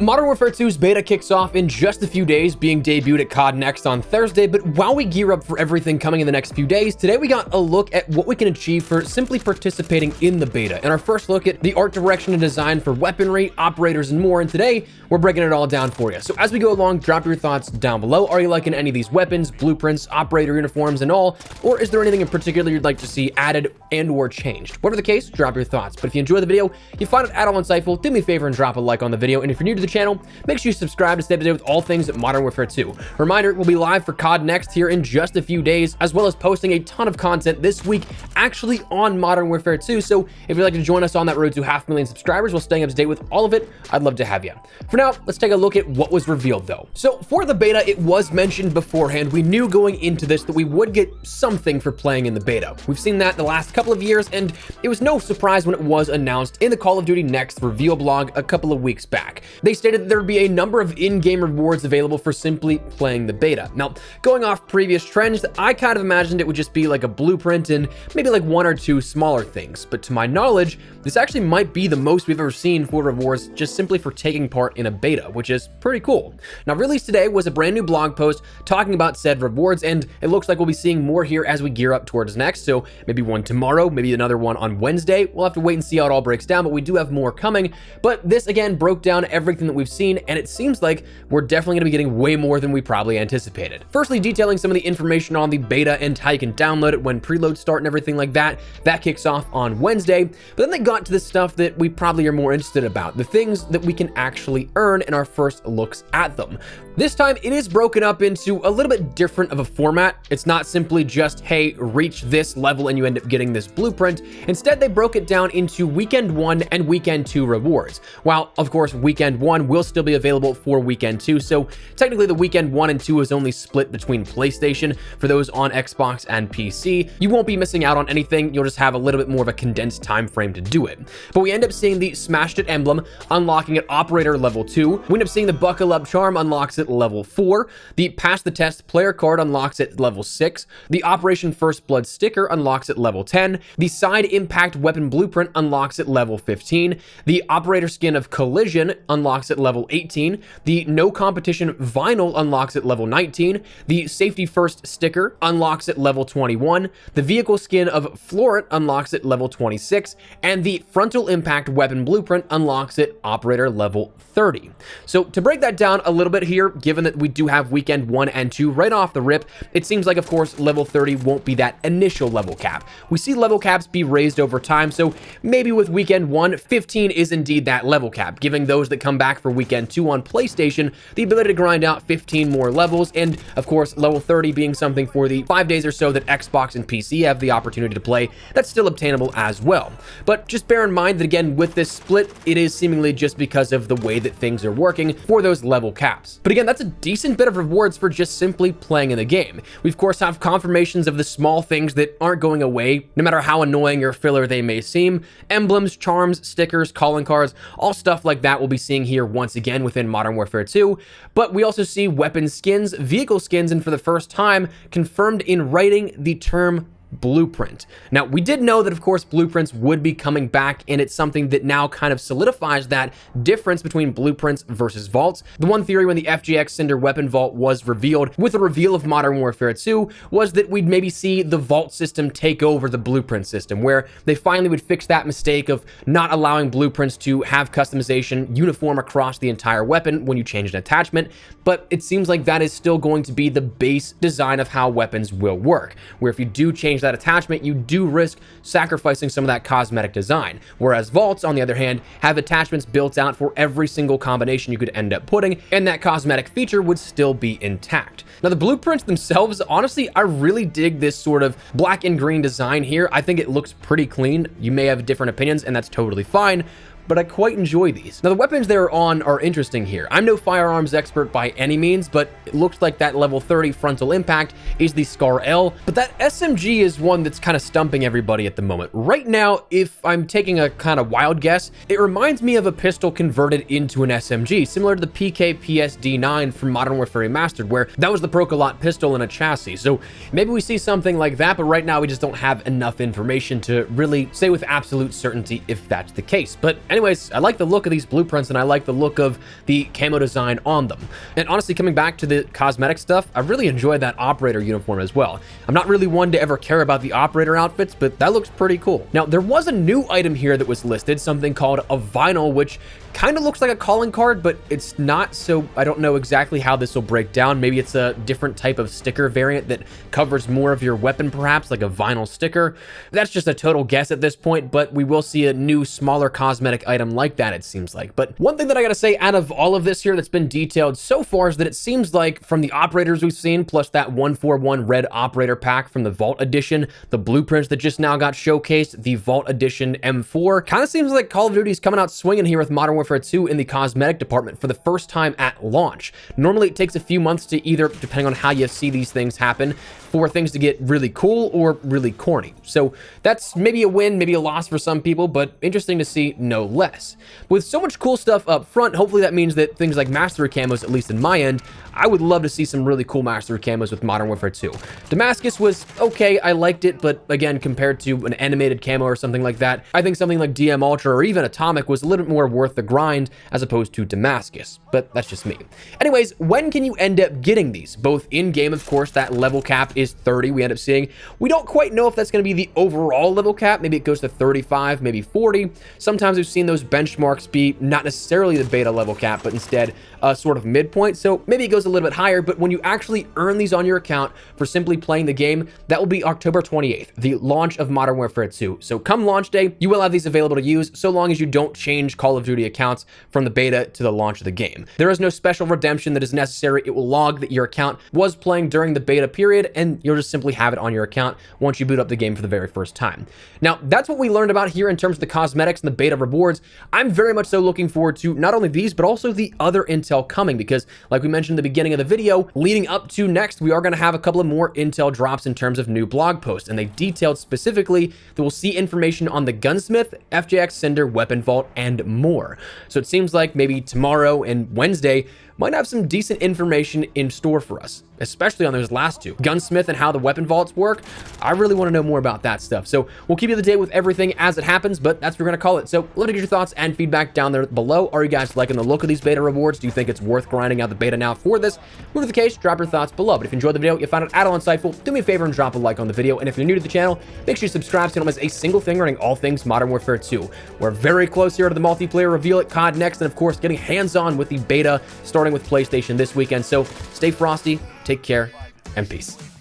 Modern Warfare 2's beta kicks off in just a few days, being debuted at COD Next on Thursday, but while we gear up for everything coming in the next few days, today we got a look at what we can achieve for simply participating in the beta, and our first look at the art direction and design for weaponry, operators, and more, and today we're breaking it all down for you. So as we go along, drop your thoughts down below. Are you liking any of these weapons, blueprints, operator uniforms, and all, or is there anything in particular you'd like to see added and or changed? Whatever the case, drop your thoughts. But if you enjoy the video, you find it at all insightful, do me a favor and drop a like on the video, and if you're new to the channel, make sure you subscribe to stay up to date with all things at Modern Warfare 2. Reminder, we'll be live for COD Next here in just a few days, as well as posting a ton of content this week actually on Modern Warfare 2. So if you'd like to join us on that road to 500,000 subscribers while staying up to date with all of it, I'd love to have you. For now, let's take a look at what was revealed though. So for the beta, it was mentioned beforehand. We knew going into this that we would get something for playing in the beta. We've seen that the last couple of years, and it was no surprise when it was announced in the Call of Duty Next reveal blog a couple of weeks back. They stated that there would be a number of in-game rewards available for simply playing the beta. Now, going off previous trends, I kind of imagined it would just be like a blueprint and maybe like one or two smaller things. But to my knowledge, this actually might be the most we've ever seen for rewards just simply for taking part in a beta, which is pretty cool. Now, released today was a brand new blog post talking about said rewards, and it looks like we'll be seeing more here as we gear up towards Next. So maybe one tomorrow, maybe another one on Wednesday. We'll have to wait and see how it all breaks down, but we do have more coming. But this again broke down everything that we've seen, and it seems like we're definitely going to be getting way more than we probably anticipated. Firstly, detailing some of the information on the beta and how you can download it when preloads start and everything like that. That kicks off on Wednesday. But then they got to the stuff that we probably are more interested about, the things that we can actually earn in our first looks at them. This time, it is broken up into a little bit different of a format. It's not simply just, hey, reach this level and you end up getting this blueprint. Instead, they broke it down into Weekend 1 and Weekend 2 rewards. While, of course, Weekend 1 will still be available for Weekend 2, so technically the Weekend 1 and 2 is only split between PlayStation for those on Xbox and PC. You won't be missing out on anything, you'll just have a little bit more of a condensed time frame to do it. But we end up seeing the Smashed It emblem unlocking at Operator level 2. We end up seeing the Buckle Up charm unlocks at level 4. The Pass the Test player card unlocks at level 6. The Operation First Blood sticker unlocks at level 10. The Side Impact Weapon Blueprint unlocks at level 15. The Operator Skin of Collision unlocks at level 18. The No Competition Vinyl unlocks at level 19. The Safety First sticker unlocks at level 21. The Vehicle Skin of Floret unlocks at level 26. And the Frontal Impact Weapon Blueprint unlocks at Operator level 30. So to break that down a little bit here, given that we do have Weekend 1 and 2 right off the rip, it seems like, of course, level 30 won't be that initial level cap. We see level caps be raised over time, so maybe with Weekend 1, 15 is indeed that level cap, giving those that come back for Weekend 2 on PlayStation the ability to grind out 15 more levels, and of course, level 30 being something for the 5 days or so that Xbox and PC have the opportunity to play, that's still obtainable as well. But just bear in mind that, again, with this split, it is seemingly just because of the way that things are working for those level caps. But again, that's a decent bit of rewards for just simply playing in the game. We, of course, have confirmations of the small things that aren't going away, no matter how annoying or filler they may seem. Emblems, charms, stickers, calling cards, all stuff like that we'll be seeing here once again within Modern Warfare 2. But we also see weapon skins, vehicle skins, and for the first time, confirmed in writing the term blueprint. Now, we did know that, of course, blueprints would be coming back, and it's something that now kind of solidifies that difference between blueprints versus vaults. The one theory when the FGX Cinder weapon vault was revealed with the reveal of Modern Warfare 2 was that we'd maybe see the vault system take over the blueprint system, where they finally would fix that mistake of not allowing blueprints to have customization uniform across the entire weapon when you change an attachment. But it seems like that is still going to be the base design of how weapons will work, where if you do change that attachment, you do risk sacrificing some of that cosmetic design. Whereas vaults, on the other hand, have attachments built out for every single combination you could end up putting, and that cosmetic feature would still be intact. Now, the blueprints themselves, honestly, I really dig this sort of black and green design here. I think it looks pretty clean. You may have different opinions, and that's totally fine, but I quite enjoy these. Now, the weapons they're on are interesting here. I'm no firearms expert by any means, but it looks like that level 30 frontal impact is the Scar L, but that SMG is one that's kind of stumping everybody at the moment. Right now, if I'm taking a kind of wild guess, it reminds me of a pistol converted into an SMG, similar to the PK PSD-9 from Modern Warfare Remastered, where that was the Procolot pistol and a chassis. So maybe we see something like that, but right now we just don't have enough information to really say with absolute certainty if that's the case. But anyways, I like the look of these blueprints and I like the look of the camo design on them. And honestly, coming back to the cosmetic stuff, I really enjoyed that operator uniform as well. I'm not really one to ever care about the operator outfits, but that looks pretty cool. Now, there was a new item here that was listed, something called a vinyl, which kind of looks like a calling card, but it's not, so I don't know exactly how this will break down. Maybe it's a different type of sticker variant that covers more of your weapon, perhaps, like a vinyl sticker. That's just a total guess at this point, but we will see a new, smaller cosmetic item like that, it seems like. But one thing that I gotta say out of all of this here that's been detailed so far is that it seems like from the operators we've seen, plus that 141 red operator pack from the Vault Edition, the blueprints that just now got showcased, the Vault Edition M4, kind of seems like Call of Duty's coming out swinging here with Modern Warfare 2 in the cosmetic department for the first time at launch. Normally it takes a few months to either, depending on how you see these things happen, for things to get really cool or really corny. So that's maybe a win, maybe a loss for some people, but interesting to see no less. With so much cool stuff up front, hopefully that means that things like mastery camos, at least in my end, I would love to see some really cool mastery camos with Modern Warfare 2. Damascus was okay, I liked it, but again, compared to an animated camo or something like that, I think something like DM Ultra or even Atomic was a little bit more worth the grind as opposed to Damascus, but that's just me. Anyways, when can you end up getting these? Both in-game, of course, that level cap is 30, we end up seeing. We don't quite know if that's going to be the overall level cap. Maybe it goes to 35, maybe 40. Sometimes we've seen those benchmarks be not necessarily the beta level cap, but instead a sort of midpoint. So maybe it goes a little bit higher, but when you actually earn these on your account for simply playing the game, that will be October 28th, the launch of Modern Warfare 2. So come launch day, you will have these available to use so long as you don't change Call of Duty accounts from the beta to the launch of the game. There is no special redemption that is necessary. It will log that your account was playing during the beta period, and you'll just simply have it on your account once you boot up the game for the very first time. Now, that's what we learned about here in terms of the cosmetics and the beta rewards. I'm very much so looking forward to not only these, but also the other intel coming, because like we mentioned at the beginning of the video, leading up to next, we are going to have a couple of more intel drops in terms of new blog posts, and they detailed specifically that we'll see information on the Gunsmith, FJX Cinder, Weapon Vault, and more. So it seems like maybe tomorrow and Wednesday might have some decent information in store for us, especially on those last two. Gunsmith and how the weapon vaults work, I really want to know more about that stuff. So we'll keep you up to date with everything as it happens, but that's what we're going to call it. So let me get your thoughts and feedback down there below. Are you guys liking the look of these beta rewards? Do you think it's worth grinding out the beta now for this? Whatever the case, drop your thoughts below. But if you enjoyed the video, you found it at all insightful, do me a favor and drop a like on the video. And if you're new to the channel, make sure you subscribe so you don't miss a single thing regarding all things Modern Warfare 2. We're very close here to the multiplayer reveal at COD Next, and of course, getting hands-on with the beta starting with PlayStation this weekend. So stay frosty, take care, and peace.